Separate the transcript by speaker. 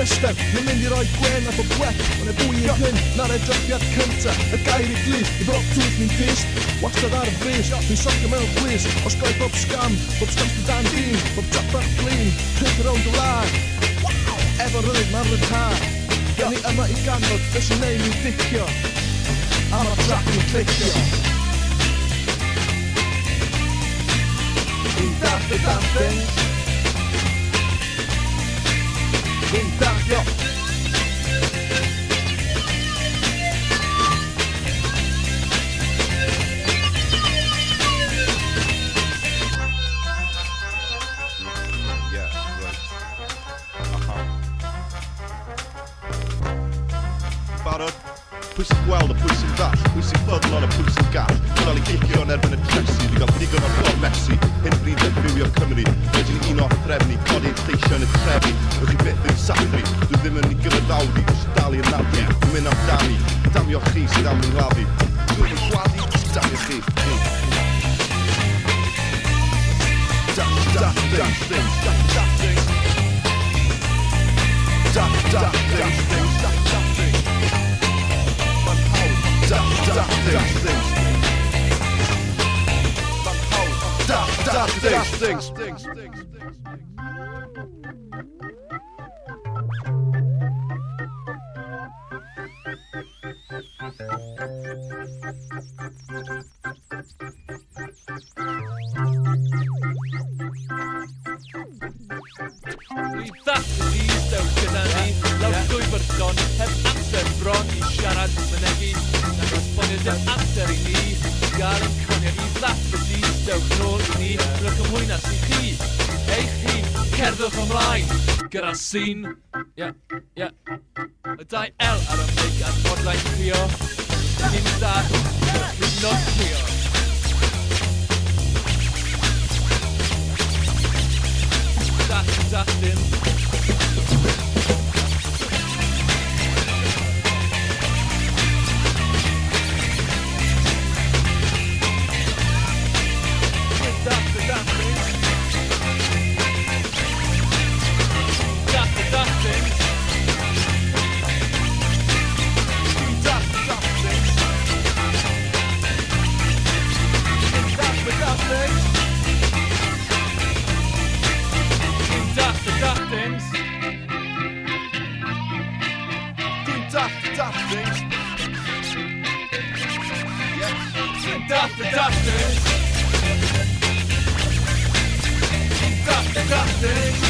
Speaker 1: system, yn mynd i roi gwen a bod gwell, ond e fwy i hyn, na'r edrychiad cynta, y gair i glis, i ddod tŵth ni'n tist, wastad ar y bris, ni'n socio mewn blis, osgoi bob scam dy dan dyn, bob job bach blin, pryd ar own dy lag, efo rydd ma'r ryddhad, gen ni yma i ganfod, beth sy'n neud ni'n ddicio, a ma'r trac ni'n clicio. Fi'n dath y dathing, fi'n dathio.
Speaker 2: Barod, pwy sy'n gweld a pwy sy'n ddall, pwy sy'n ffyddlon a pwy sy'n gall, yn ôl i gicio yn erbyn y tresu, di gael digon o'r ffordd Messi, hyn bryd yn ffywio Cymru, wedyn un o'r threfnu, codi yn lleisio yn y trefi, rydw i byth yn sathru, dwi ddim yn ei gyfydawdi, dwi'n dalu yn nablu, dwi'n mynd amdani, damio chi sydd am yng nghlafu, dwi'n yn gwadu, damio chi.
Speaker 3: Heb amser bron i siarad mynegu, nac esboniad dim amser i ni, gael yn conio i ddath y di, dewch nôl i ni, rydych yn hwynas i chi, eich chi, cerddwch ymlaen, gyda sîn, y dau L ar y meic a'r bodlaen crio, ni'n dad, gyda chi nod crio. Dathin, Daft things.